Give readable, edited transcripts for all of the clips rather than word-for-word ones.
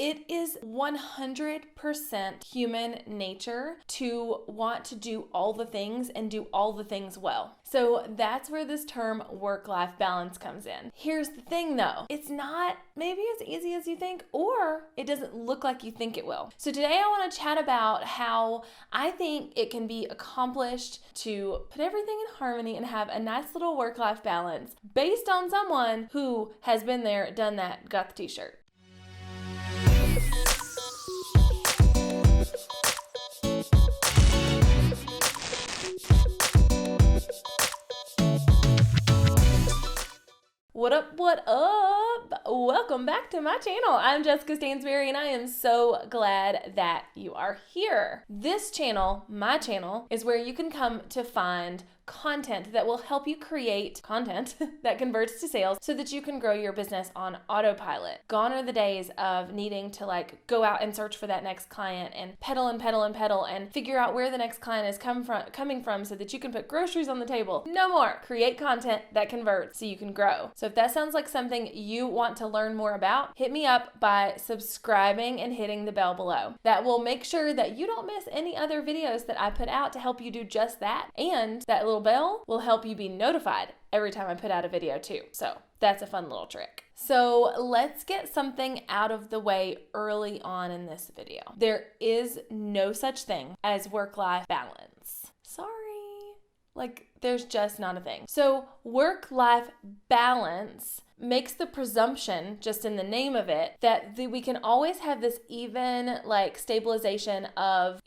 it is 100% human nature to want to do all the things and do all the things well. So that's where this term work-life balance comes in. Here's the thing though, it's not maybe as easy as you think, or it doesn't look like you think it will. So today I want to chat about how I think it can be accomplished to put everything in harmony and have a nice little work-life balance based on someone who has been there, done that, got the t-shirt. What up, what up? Welcome back to my channel. I'm Jessica Stansberry and I am so glad that you are here. This channel, my channel, is where you can come to find content that will help you create content that converts to sales so that you can grow your business on autopilot. Gone are the days of needing to go out and search for that next client and pedal and figure out where the next client is coming from so that you can put groceries on the table. No more. Create content that converts so you can grow. So if that sounds like something you want to learn more about, hit me up by subscribing and hitting the bell below. That will make sure that you don't miss any other videos that I put out to help you do just that. And that little bell will help you be notified every time I put out a video too. So that's a fun little trick. So let's get something out of the way early on in this video. There is no such thing as work-life balance. Sorry. There's just not a thing. So work-life balance makes the presumption, just in the name of it, that we can always have this even stabilization of,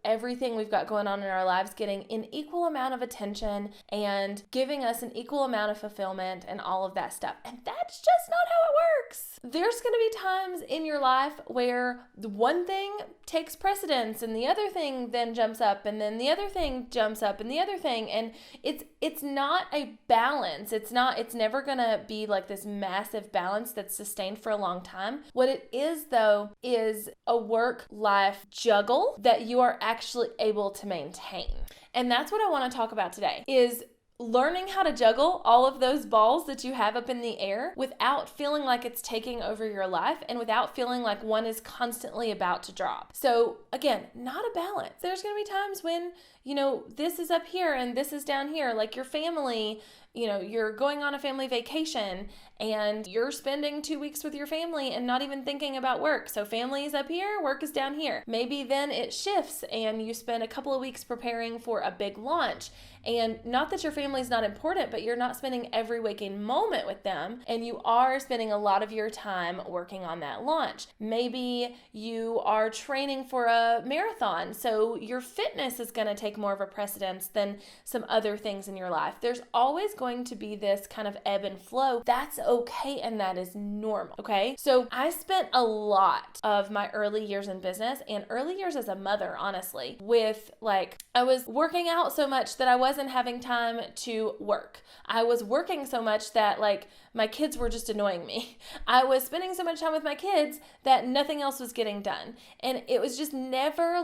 everything we've got going on in our lives getting an equal amount of attention and giving us an equal amount of fulfillment and all of that stuff. And that's just not how it works. There's going to be times in your life where the one thing takes precedence and the other thing then jumps up and then the other thing jumps up and the other thing. And it's not a balance. It's never going to be this massive balance that's sustained for a long time. What it is though is a work-life juggle that you are actually able to maintain. And that's what I want to talk about today is learning how to juggle all of those balls that you have up in the air without feeling like it's taking over your life and without feeling like one is constantly about to drop. So again, not a balance. There's going to be times when, this is up here and this is down here, like your family, you're going on a family vacation and you're spending 2 weeks with your family and not even thinking about work. So family is up here, work is down here. Maybe then it shifts and you spend a couple of weeks preparing for a big launch. And not that your family is not important, but you're not spending every waking moment with them and you are spending a lot of your time working on that launch. Maybe you are training for a marathon, so your fitness is going to take more of a precedence than some other things in your life. There's always going to be this kind of ebb and flow. That's okay and that is normal, okay? So I spent a lot of my early years in business and early years as a mother, honestly, with I was working out so much that I wasn't having time to work. I was working so much that my kids were just annoying me. I was spending so much time with my kids that nothing else was getting done. And it was just never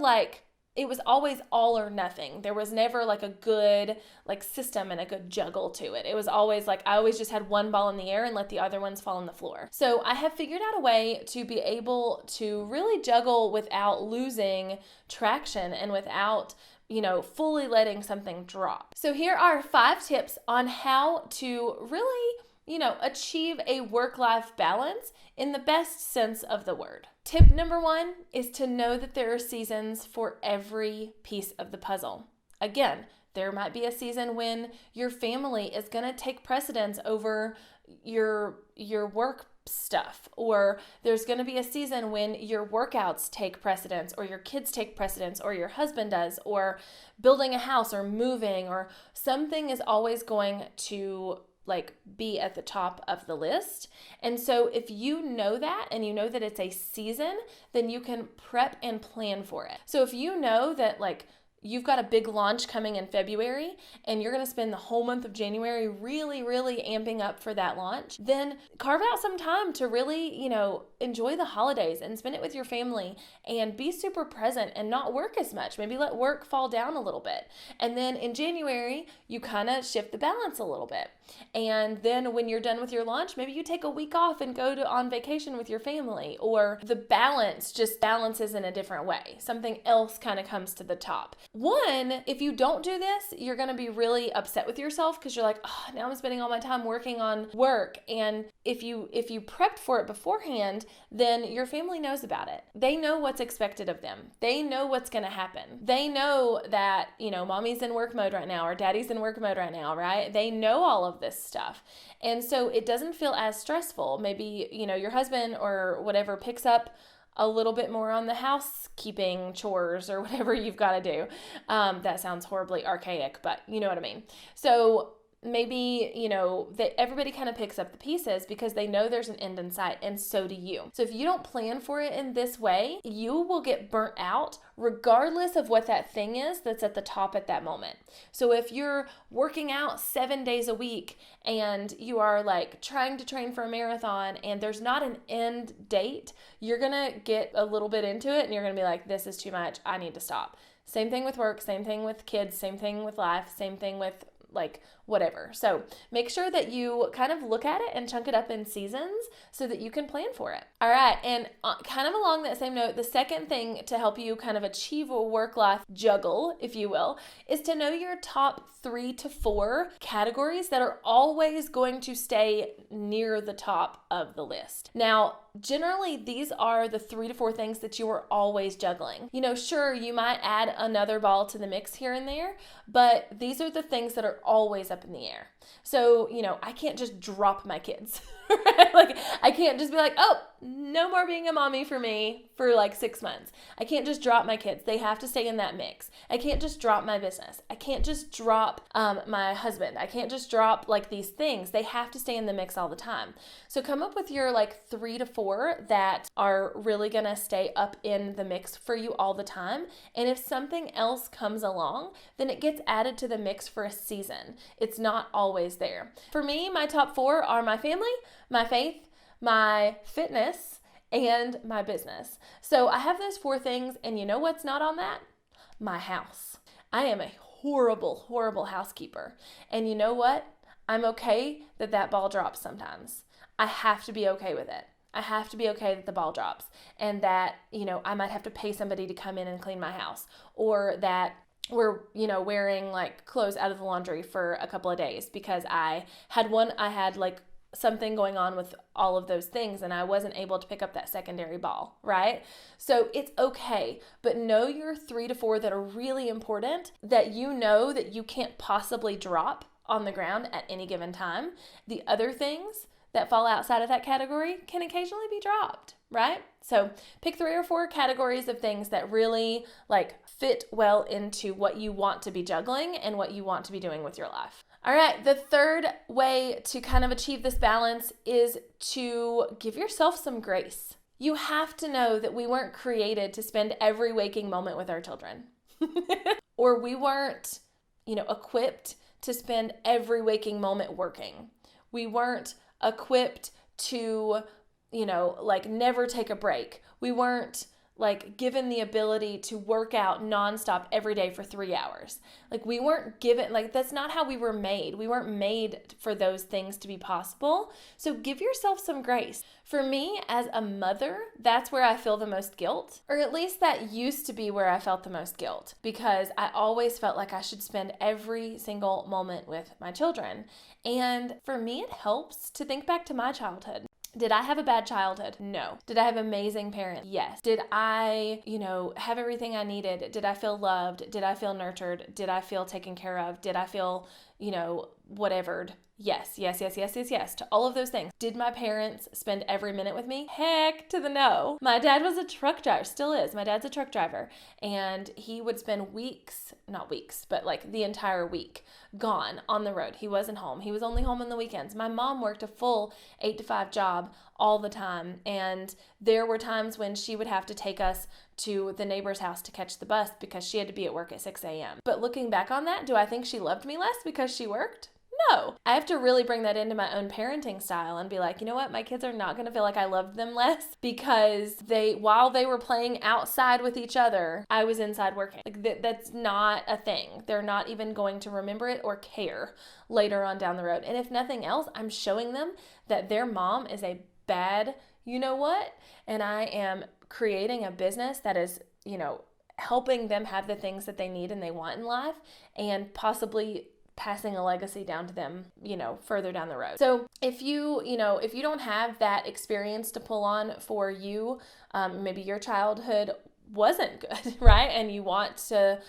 it was always all or nothing. There was never a good system and a good juggle to it. It was always I always just had one ball in the air and let the other ones fall on the floor. So I have figured out a way to be able to really juggle without losing traction and without fully letting something drop. So here are 5 tips on how to really, achieve a work-life balance in the best sense of the word. Tip number 1 is to know that there are seasons for every piece of the puzzle. Again, there might be a season when your family is going to take precedence over your work stuff, or there's going to be a season when your workouts take precedence or your kids take precedence or your husband does, or building a house or moving, or something is always going to be at the top of the list. And so if you know that and you know that it's a season, then you can prep and plan for it. So if you know that you've got a big launch coming in February and you're going to spend the whole month of January really, really amping up for that launch, then carve out some time to really, enjoy the holidays and spend it with your family and be super present and not work as much. Maybe let work fall down a little bit. And then in January, you kind of shift the balance a little bit. And then when you're done with your launch, maybe you take a week off and go on vacation with your family, or the balance just balances in a different way. Something else kind of comes to the top. One, if you don't do this, you're going to be really upset with yourself because you're like, oh, now I'm spending all my time working on work. And if you prepped for it beforehand, then your family knows about it. They know what's expected of them. They know what's going to happen. They know that, mommy's in work mode right now or daddy's in work mode right now, right? They know all of this stuff. And so it doesn't feel as stressful. Maybe, your husband or whatever picks up a little bit more on the housekeeping chores or whatever you've got to do. That sounds horribly archaic, but you know what I mean. So maybe, that everybody kind of picks up the pieces because they know there's an end in sight, and so do you. So if you don't plan for it in this way, you will get burnt out regardless of what that thing is that's at the top at that moment. So if you're working out 7 days a week and you are like trying to train for a marathon and there's not an end date, you're gonna get a little bit into it and you're gonna be like, this is too much, I need to stop. Same thing with work, same thing with kids, same thing with life, same thing with whatever. So make sure that you kind of look at it and chunk it up in seasons so that you can plan for it. All right. And kind of along that same note, the second thing to help you kind of achieve a work-life juggle, if you will, is to know your top 3 to 4 categories that are always going to stay near the top of the list. Now, generally, these are the 3 to 4 things that you are always juggling. Sure, you might add another ball to the mix here and there, but these are the things that are always up in the air. So, I can't just drop my kids. Right? I can't just be like, oh, no more being a mommy for me for 6 months. I can't just drop my kids. They have to stay in that mix. I can't just drop my business. I can't just drop my husband. I can't just drop these things. They have to stay in the mix all the time. So come up with your 3 to 4 that are really gonna stay up in the mix for you all the time. And if something else comes along, then it gets added to the mix for a season. It's not always there. For me, my top 4 are my family, my faith, my fitness, and my business. So I have those 4 things, and you know what's not on that? My house. I am a horrible, horrible housekeeper. And you know what? I'm okay that ball drops sometimes. I have to be okay with it. I have to be okay that the ball drops and that, I might have to pay somebody to come in and clean my house, or that we're, wearing clothes out of the laundry for a couple of days because I had something going on with all of those things and I wasn't able to pick up that secondary ball, right? So it's okay, but know your 3 to 4 that are really important that that you can't possibly drop on the ground at any given time. The other things that fall outside of that category can occasionally be dropped, right? So pick 3 or 4 categories of things that really fit well into what you want to be juggling and what you want to be doing with your life. All right, the third way to kind of achieve this balance is to give yourself some grace. You have to know that we weren't created to spend every waking moment with our children. Or we weren't, equipped to spend every waking moment working. We weren't equipped to, never take a break. We weren't given the ability to work out nonstop every day for 3 hours. We weren't given, that's not how we were made. We weren't made for those things to be possible. So give yourself some grace. For me, as a mother, that's where I feel the most guilt, or at least that used to be where I felt the most guilt, because I always felt like I should spend every single moment with my children. And for me, it helps to think back to my childhood. Did I have a bad childhood? No. Did I have amazing parents? Yes. Did I, have everything I needed? Did I feel loved? Did I feel nurtured? Did I feel taken care of? Did I feel, whatevered? Yes, yes, yes, yes, yes, yes, to all of those things. Did my parents spend every minute with me? Heck to the no. My dad was a truck driver, still is. My dad's a truck driver, and he would spend weeks, not weeks, but like the entire week gone on the road. He wasn't home. He was only home on the weekends. My mom worked a full 8 to 5 job all the time, and there were times when she would have to take us to the neighbor's house to catch the bus because she had to be at work at 6 a.m. But looking back on that, do I think she loved me less because she worked? No. I have to really bring that into my own parenting style and be like, you know what? My kids are not going to feel like I loved them less because while they were playing outside with each other, I was inside working. Like that's not a thing. They're not even going to remember it or care later on down the road. And if nothing else, I'm showing them that their mom is a bad, you know what? And I am creating a business that is, helping them have the things that they need and they want in life, and possibly passing a legacy down to them, further down the road. So if you don't have that experience to pull on for you, maybe your childhood wasn't good, right? And you want to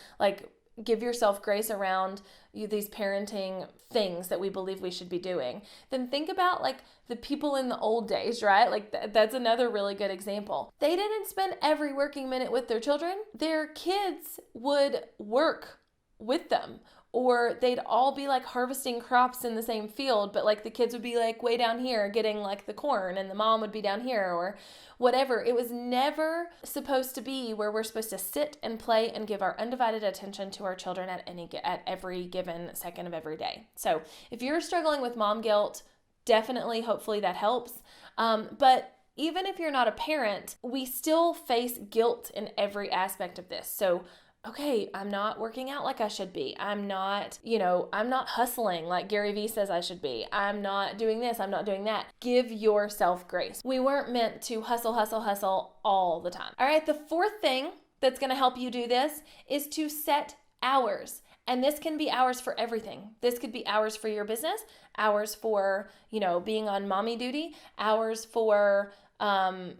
give yourself grace around these parenting things that we believe we should be doing, then think about the people in the old days, right? That's another really good example. They didn't spend every working minute with their children. Their kids would work with them, or they'd all be harvesting crops in the same field, but the kids would be way down here getting the corn, and the mom would be down here, or whatever. It was never supposed to be where we're supposed to sit and play and give our undivided attention to our children at every given second of every day. So if you're struggling with mom guilt, definitely, hopefully that helps. But even if you're not a parent, we still face guilt in every aspect of this. So okay, I'm not working out like I should be. I'm not hustling like Gary Vee says I should be. I'm not doing this. I'm not doing that. Give yourself grace. We weren't meant to hustle all the time. All right, the fourth thing that's going to help you do this is to set hours. And this can be hours for everything. This could be hours for your business, hours for, being on mommy duty, hours for,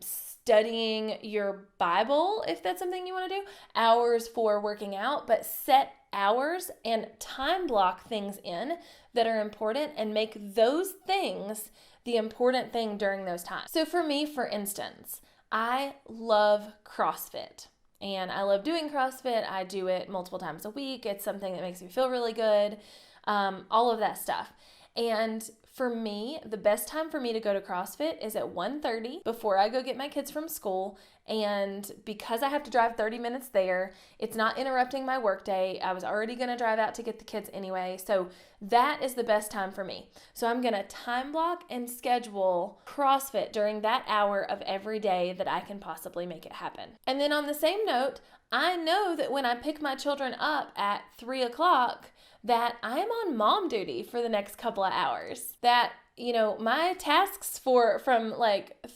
studying your Bible, if that's something you want to do, hours for working out, but set hours and time block things in that are important and make those things the important thing during those times. So for me, for instance, I love CrossFit. And I love doing CrossFit. I do it multiple times a week. It's something that makes me feel really good, all of that stuff. And for me, the best time for me to go to CrossFit is at 1:30 before I go get my kids from school. And because I have to drive 30 minutes there, it's not interrupting my workday. I was already going to drive out to get the kids anyway. So that is the best time for me. So I'm going to time block and schedule CrossFit during that hour of every day that I can possibly make it happen. And then on the same note, I know that when I pick my children up at 3 o'clock, that I'm on mom duty for the next couple of hours. That, my tasks from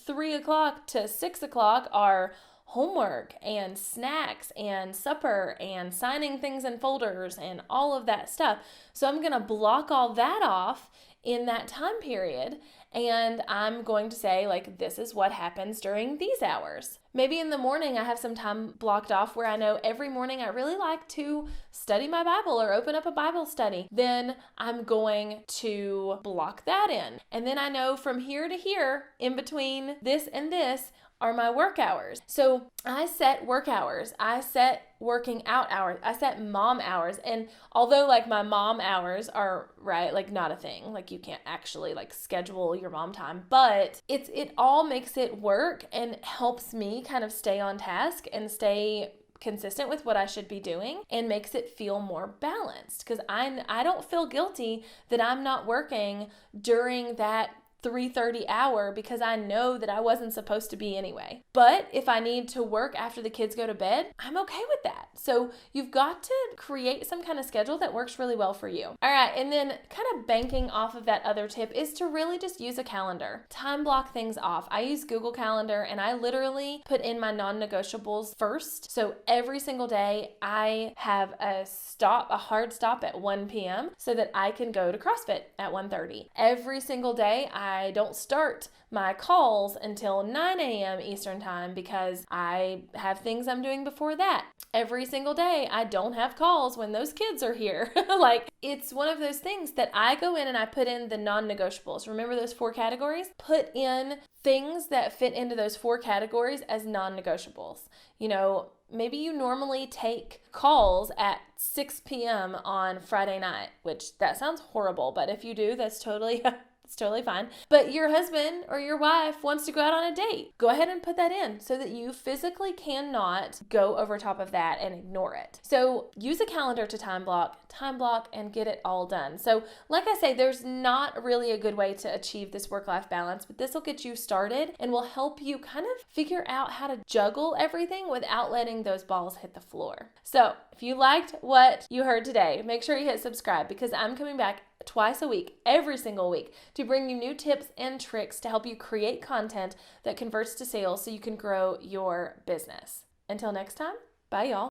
3 o'clock to 6 o'clock are homework and snacks and supper and signing things in folders and all of that stuff. So I'm going to block all that off in that time period, and I'm going to say this is what happens during these hours. Maybe in the morning I have some time blocked off where I know every morning I really like to study my Bible or open up a Bible study. Then I'm going to block that in. And then I know from here to here, in between this and this, are my work hours. So I set work hours. I set working out hours. I set mom hours. And although my mom hours are not a thing, you can't actually schedule your mom time, but it all makes it work and helps me kind of stay on task and stay consistent with what I should be doing, and makes it feel more balanced, because I don't feel guilty that I'm not working during that 3:30 hour, because I know that I wasn't supposed to be anyway. But if I need to work after the kids go to bed, I'm okay with that. So you've got to create some kind of schedule that works really well for you. All right, and then kind of banking off of that other tip is to really just use a calendar. Time block things off. I use Google Calendar, and I literally put in my non-negotiables first. So every single day I have a hard stop at 1 p.m. so that I can go to CrossFit at 1:30. Every single day I I don't start my calls until 9 a.m. Eastern time because I have things I'm doing before that. Every single day, I don't have calls when those kids are here. Like, it's one of those things that I go in and I put in the non-negotiables. Remember those 4 categories? Put in things that fit into those 4 categories as non-negotiables. You know, maybe you normally take calls at 6 p.m. on Friday night, which that sounds horrible, but if you do, that's totally it's totally fine. But your husband or your wife wants to go out on a date. Go ahead and put that in so that you physically cannot go over top of that and ignore it. So use a calendar to time block, and get it all done. So like I say, there's not really a good way to achieve this work-life balance, but this will get you started and will help you kind of figure out how to juggle everything without letting those balls hit the floor. So if you liked what you heard today, make sure you hit subscribe because I'm coming back twice a week, every single week, to bring you new tips and tricks to help you create content that converts to sales so you can grow your business. Until next time, bye y'all.